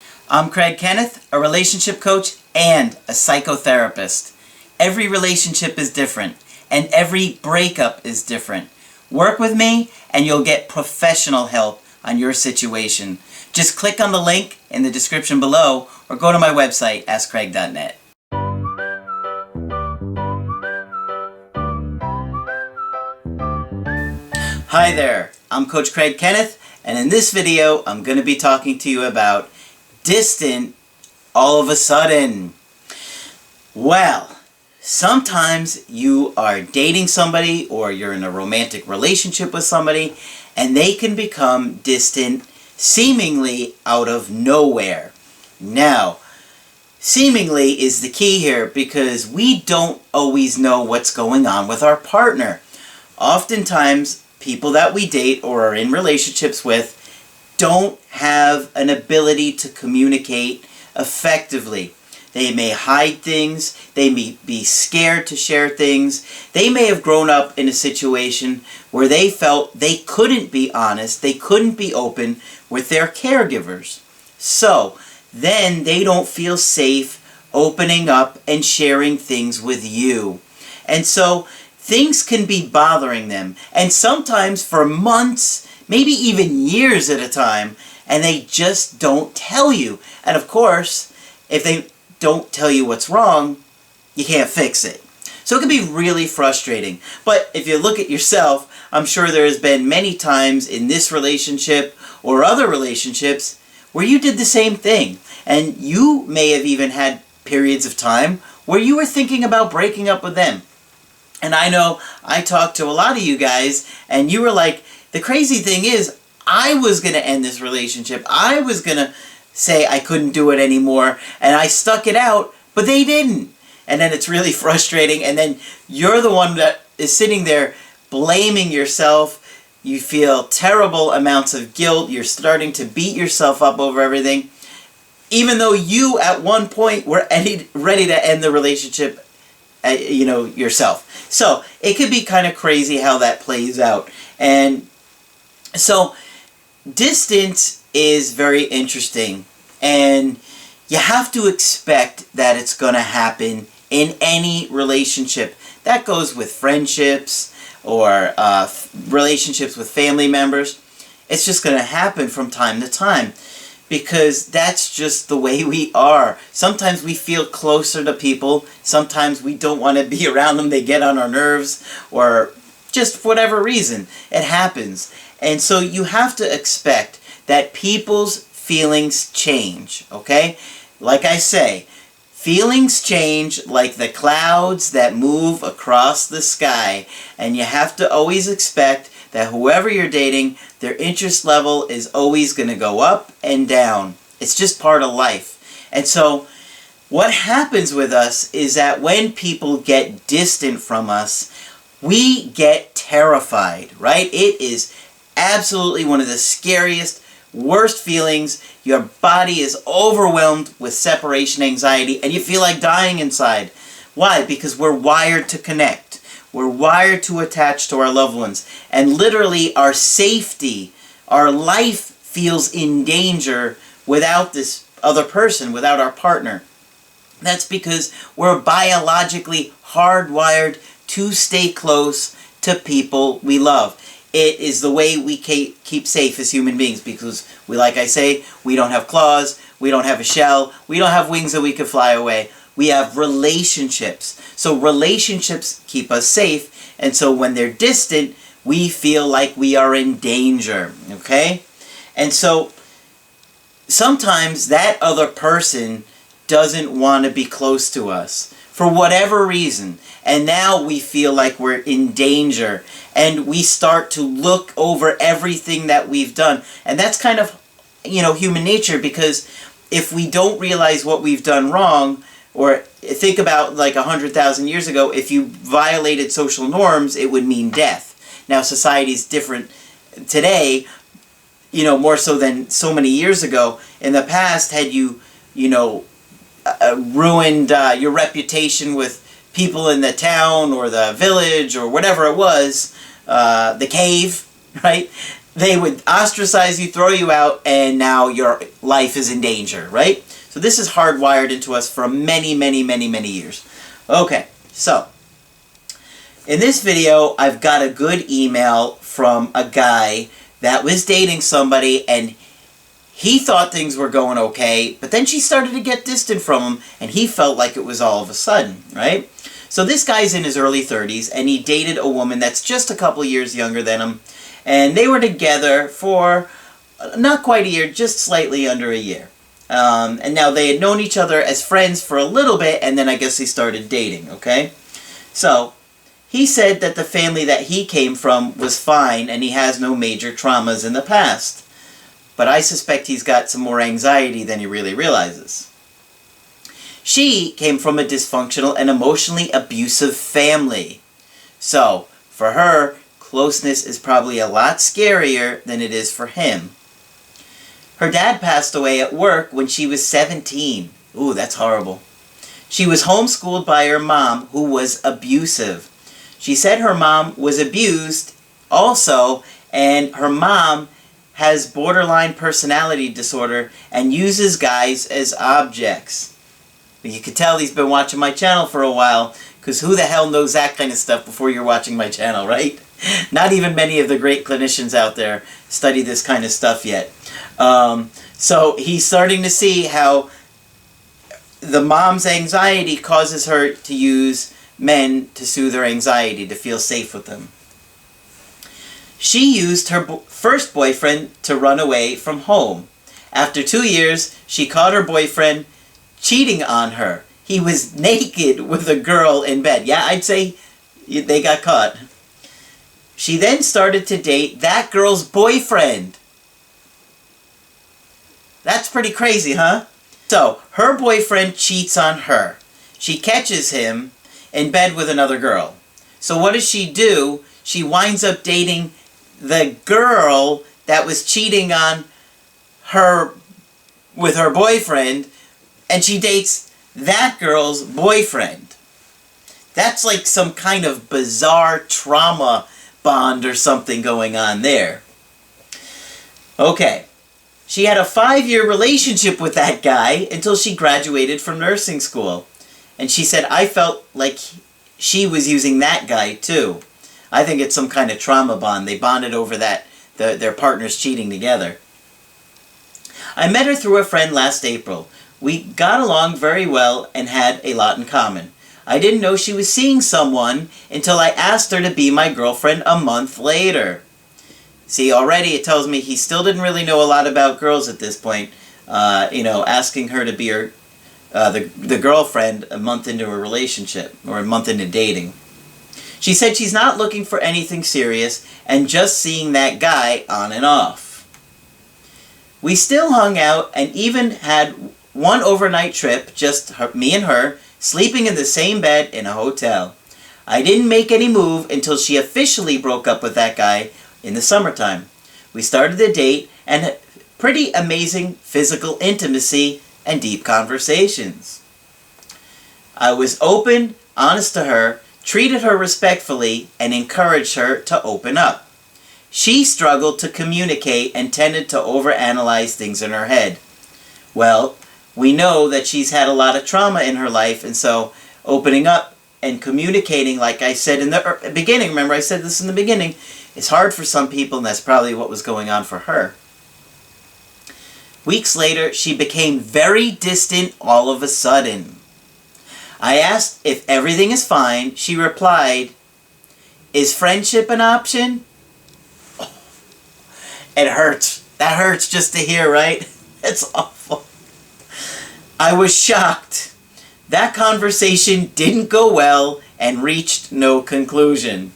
I'm Craig Kenneth, a relationship coach and a psychotherapist. Every relationship is different, and every breakup is different. Work with me, and you'll get professional help on your situation. Just click on the link in the description below, or go to my website, askcraig.net. Hi there, I'm Coach Craig Kenneth, and in this video, I'm going to be talking to you about distant all of a sudden. Well, sometimes you are dating somebody or you're in a romantic relationship with somebody and they can become distant seemingly out of nowhere. Now, seemingly is the key here because we don't always know what's going on with our partner. Oftentimes, people that we date or are in relationships with don't have an ability to communicate effectively. They may hide things, they may be scared to share things, they may have grown up in a situation where they felt they couldn't be honest, they couldn't be open with their caregivers. So, then they don't feel safe opening up and sharing things with you. And so, things can be bothering them, and sometimes for months, maybe even years at a time, and they just don't tell you. And of course, if they don't tell you what's wrong, you can't fix it. So it can be really frustrating. But if you look at yourself, I'm sure there has been many times in this relationship or other relationships where you did the same thing. And you may have even had periods of time where you were thinking about breaking up with them. And I know I talked to a lot of you guys, and you were like, the crazy thing is, I was going to end this relationship. I was going to say I couldn't do it anymore, and I stuck it out, but they didn't. And then it's really frustrating, and then you're the one that is sitting there blaming yourself. You feel terrible amounts of guilt. You're starting to beat yourself up over everything, even though you at one point were ready to end the relationship yourself. So it could be kind of crazy how that plays out. And so distance is very interesting, and you have to expect that it's going to happen in any relationship. That goes with friendships or relationships with family members. It's just going to happen from time to time, because that's just the way we are. Sometimes we feel closer to people. Sometimes we don't want to be around them. They get on our nerves, or just for whatever reason. It happens. And so you have to expect that people's feelings change, okay? Like I say, feelings change like the clouds that move across the sky. And you have to always expect that whoever you're dating, their interest level is always going to go up and down. It's just part of life. And so what happens with us is that when people get distant from us, we get terrified, right? It is absolutely one of the scariest, worst feelings. Your body is overwhelmed with separation anxiety, and you feel like dying inside. Why? Because we're wired to connect. We're wired to attach to our loved ones. And literally our safety, our life feels in danger without this other person, without our partner. That's because we're biologically hardwired to stay close to people we love. It is the way we keep safe as human beings, because like I say, we don't have claws, we don't have a shell, we don't have wings that we can fly away. We have relationships. So relationships keep us safe, and so when they're distant, we feel like we are in danger, okay? And so sometimes that other person doesn't want to be close to us for whatever reason, and now we feel like we're in danger, and we start to look over everything that we've done. And that's kind of, human nature, because if we don't realize what we've done wrong, or think about like 100,000 years ago, if you violated social norms, it would mean death. Now society's different today, more so than so many years ago. In the past, had you, ruined your reputation with people in the town or the village or whatever it was, the cave, right? they would ostracize you, throw you out, and now your life is in danger, right? So this is hardwired into us for many, many, many, many years. Okay, so in this video, I've got a good email from a guy that was dating somebody, and he thought things were going okay, but then she started to get distant from him, and he felt like it was all of a sudden, right? So this guy's in his early 30s, and he dated a woman that's just a couple years younger than him, and they were together for not quite a year, just slightly under a year. And now they had known each other as friends for a little bit, and then I guess they started dating, okay? So he said that the family that he came from was fine, and he has no major traumas in the past. But I suspect he's got some more anxiety than he really realizes. She came from a dysfunctional and emotionally abusive family. So, for her, closeness is probably a lot scarier than it is for him. Her dad passed away at work when she was 17. Ooh, that's horrible. She was homeschooled by her mom, who was abusive. She said her mom was abused also, and her mom has borderline personality disorder and uses guys as objects. But you could tell he's been watching my channel for a while, because who the hell knows that kind of stuff before you're watching my channel, right? Not even many of the great clinicians out there study this kind of stuff yet. So he's starting to see how the mom's anxiety causes her to use men to soothe her anxiety, to feel safe with them. She used her first boyfriend to run away from home. After 2 years, she caught her boyfriend cheating on her. He was naked with a girl in bed. Yeah, I'd say they got caught. She then started to date that girl's boyfriend. That's pretty crazy, huh? So, her boyfriend cheats on her. She catches him in bed with another girl. So what does she do? She winds up dating the girl that was cheating on her with her boyfriend, and she dates that girl's boyfriend. That's like some kind of bizarre trauma bond or something going on there. Okay. She had a 5-year relationship with that guy until she graduated from nursing school. And she said, I felt like she was using that guy too. I think it's some kind of trauma bond. They bonded over that, their partners cheating together. I met her through a friend last April. We got along very well and had a lot in common. I didn't know she was seeing someone until I asked her to be my girlfriend a month later. See, already it tells me he still didn't really know a lot about girls at this point. Asking her to be her the girlfriend a month into a relationship, or a month into dating. She said she's not looking for anything serious and just seeing that guy on and off. We still hung out and even had one overnight trip, just me and her, sleeping in the same bed in a hotel. I didn't make any move until she officially broke up with that guy in the summertime. We started the date and had pretty amazing physical intimacy and deep conversations. I was open, honest to her, treated her respectfully, and encouraged her to open up. She struggled to communicate and tended to overanalyze things in her head. Well, we know that she's had a lot of trauma in her life, and so opening up and communicating, like I said in the beginning, remember I said this in the beginning, is hard for some people, and that's probably what was going on for her. Weeks later, she became very distant all of a sudden. I asked if everything is fine. She replied, "Is friendship an option?" Oh, it hurts. That hurts just to hear, right? It's awful. I was shocked. That conversation didn't go well and reached no conclusion.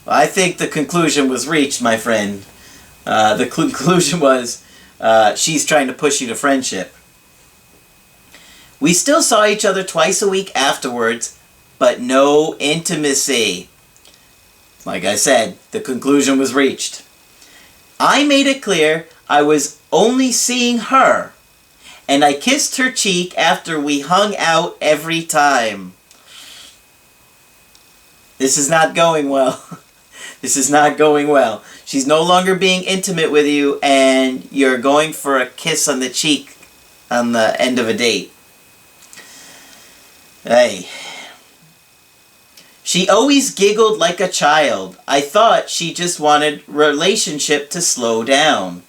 Well, I think the conclusion was reached, my friend. The conclusion was she's trying to push you to friendship. We still saw each other twice a week afterwards, but no intimacy. Like I said, the conclusion was reached. I made it clear I was only seeing her, and I kissed her cheek after we hung out every time. This is not going well. This is not going well. She's no longer being intimate with you, and you're going for a kiss on the cheek on the end of a date. Hey. She always giggled like a child. I thought she just wanted relationship to slow down.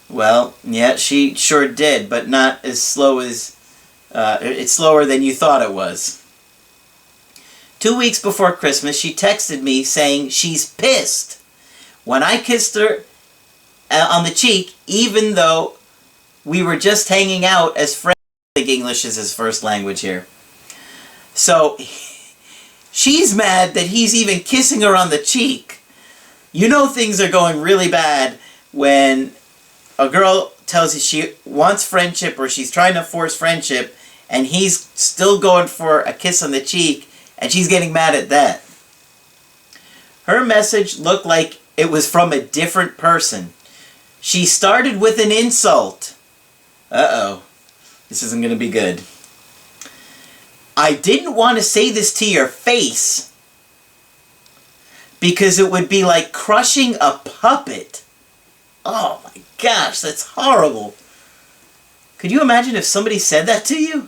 Well, yeah, she sure did, but not as slow as... it's slower than you thought it was. 2 weeks before Christmas, she texted me saying she's pissed when I kissed her on the cheek, even though we were just hanging out as friends. I think English is his first language here. So... she's mad that he's even kissing her on the cheek. You know things are going really bad when a girl tells you she wants friendship or she's trying to force friendship and he's still going for a kiss on the cheek and she's getting mad at that. Her message looked like it was from a different person. She started with an insult. Uh-oh. This isn't going to be good. I didn't want to say this to your face because it would be like crushing a puppet. Oh my gosh, that's horrible. Could you imagine if somebody said that to you?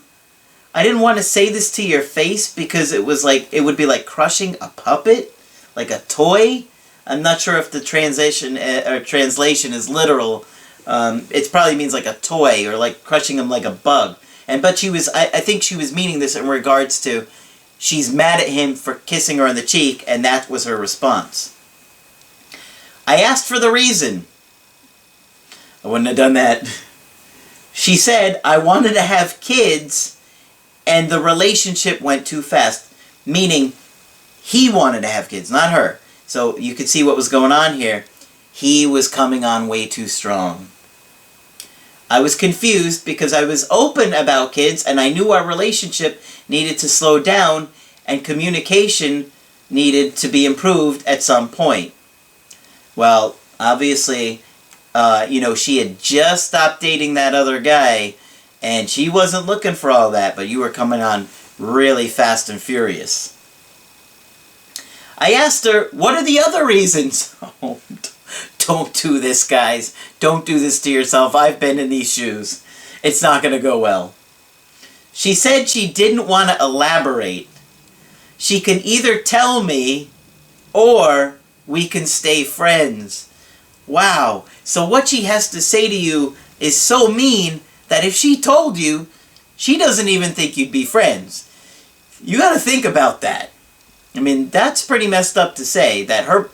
I didn't want to say this to your face because it would be like crushing a puppet, like a toy. I'm not sure if the translation is literal. It probably means like a toy or like crushing him like a bug. But she was, I think she was meaning this in regards to, she's mad at him for kissing her on the cheek, and that was her response. I asked for the reason. I wouldn't have done that. She said, I wanted to have kids, and the relationship went too fast. Meaning, he wanted to have kids, not her. So you could see what was going on here. He was coming on way too strong. I was confused because I was open about kids and I knew our relationship needed to slow down and communication needed to be improved at some point. Well, obviously, she had just stopped dating that other guy and she wasn't looking for all that, but you were coming on really fast and furious. I asked her, what are the other reasons? Oh, don't do this, guys. Don't do this to yourself. I've been in these shoes. It's not going to go well. She said she didn't want to elaborate. She can either tell me or we can stay friends. Wow. So what she has to say to you is so mean that if she told you, she doesn't even think you'd be friends. You got to think about that. I mean, that's pretty messed up to say that her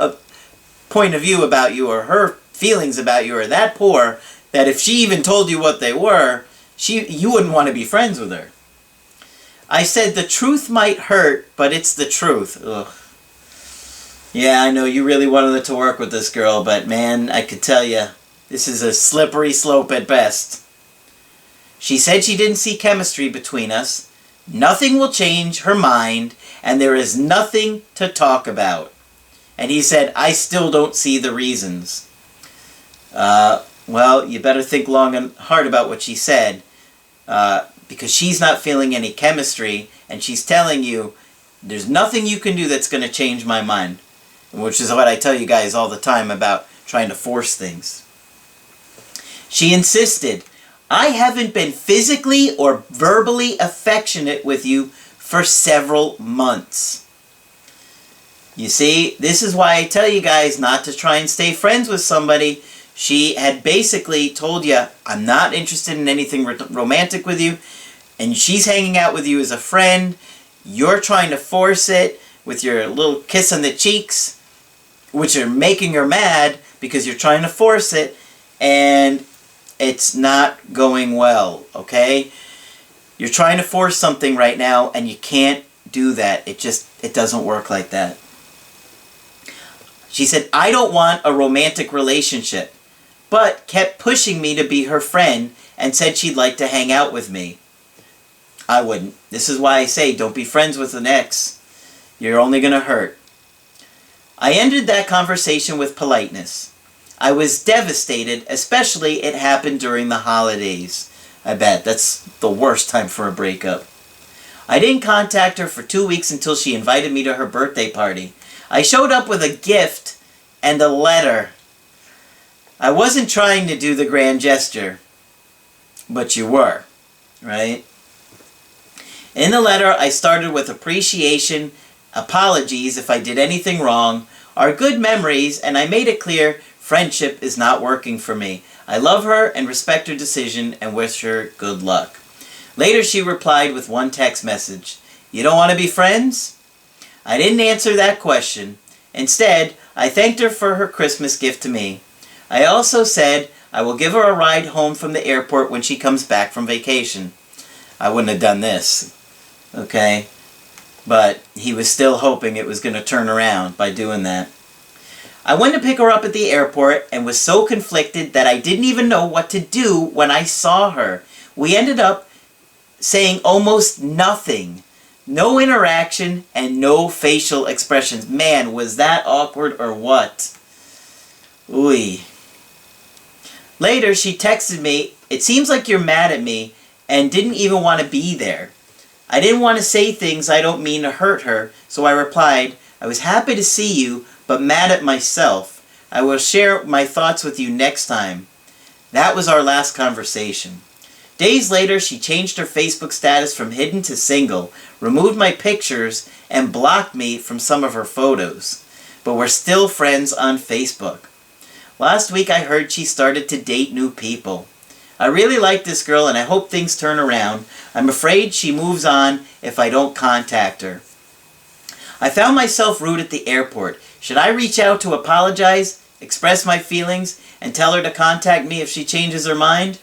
point of view about you or her feelings about you are that poor that if she even told you what they were, you wouldn't want to be friends with her. I said the truth might hurt, but it's the truth. Ugh. Yeah, I know you really wanted to work with this girl, but man, I could tell you, this is a slippery slope at best. She said she didn't see chemistry between us. Nothing will change her mind, and there is nothing to talk about. And he said, I still don't see the reasons. Well, you better think long and hard about what she said, because she's not feeling any chemistry, and she's telling you, there's nothing you can do that's going to change my mind. Which is what I tell you guys all the time about trying to force things. She insisted, I haven't been physically or verbally affectionate with you for several months. You see, this is why I tell you guys not to try and stay friends with somebody. She had basically told you, I'm not interested in anything romantic with you, and she's hanging out with you as a friend. You're trying to force it with your little kiss on the cheeks, which are making her mad because you're trying to force it, and it's not going well, okay? You're trying to force something right now, and you can't do that. It doesn't work like that. She said, I don't want a romantic relationship, but kept pushing me to be her friend and said she'd like to hang out with me. I wouldn't. This is why I say don't be friends with an ex. You're only going to hurt. I ended that conversation with politeness. I was devastated, especially it happened during the holidays. I bet. That's the worst time for a breakup. I didn't contact her for 2 weeks until she invited me to her birthday party. I showed up with a gift and a letter. I wasn't trying to do the grand gesture, but you were, right? In the letter, I started with appreciation, apologies if I did anything wrong, our good memories, and I made it clear friendship is not working for me. I love her and respect her decision and wish her good luck. Later, she replied with one text message. You don't want to be friends? I didn't answer that question. Instead, I thanked her for her Christmas gift to me. I also said I will give her a ride home from the airport when she comes back from vacation. I wouldn't have done this, okay? But he was still hoping it was going to turn around by doing that. I went to pick her up at the airport and was so conflicted that I didn't even know what to do when I saw her. We ended up saying almost nothing. No interaction and no facial expressions. Man, was that awkward or what? Ooh. Later, she texted me, it seems like you're mad at me and didn't even want to be there. I didn't want to say things I don't mean to hurt her, so I replied, I was happy to see you, but mad at myself. I will share my thoughts with you next time. That was our last conversation. Days later, she changed her Facebook status from hidden to single, removed my pictures, and blocked me from some of her photos. But we're still friends on Facebook. Last week I heard she started to date new people. I really like this girl and I hope things turn around. I'm afraid she moves on if I don't contact her. I found myself rude at the airport. Should I reach out to apologize, express my feelings, and tell her to contact me if she changes her mind?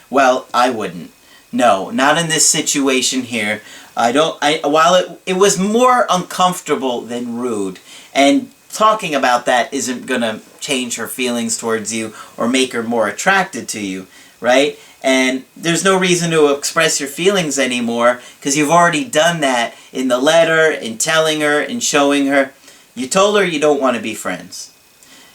Well, I wouldn't. No, not in this situation here. While it was more uncomfortable than rude, and talking about that isn't going to change her feelings towards you or make her more attracted to you, right? And there's no reason to express your feelings anymore because you've already done that in the letter, in telling her, in showing her. You told her you don't want to be friends.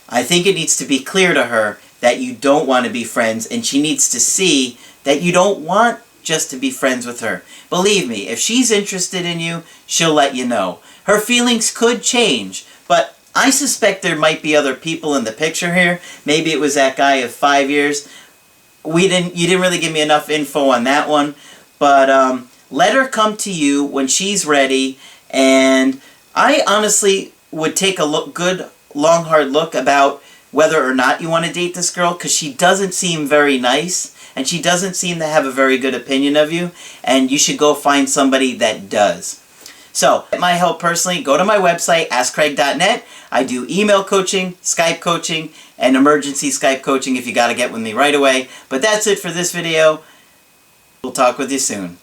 I think it needs to be clear to her that you don't want to be friends, and she needs to see that you don't want just to be friends with her. Believe me, if she's interested in you, she'll let you know. Her feelings could change, but I suspect there might be other people in the picture here. Maybe it was that guy of 5 years. You didn't really give me enough info on that one, but let her come to you when she's ready, and I honestly would take a good, long, hard look about whether or not you want to date this girl, because she doesn't seem very nice, and she doesn't seem to have a very good opinion of you, and you should go find somebody that does. So, it might help personally. Go to my website, AskCraig.net. I do email coaching, Skype coaching, and emergency Skype coaching if you got to get with me right away. But that's it for this video. We'll talk with you soon.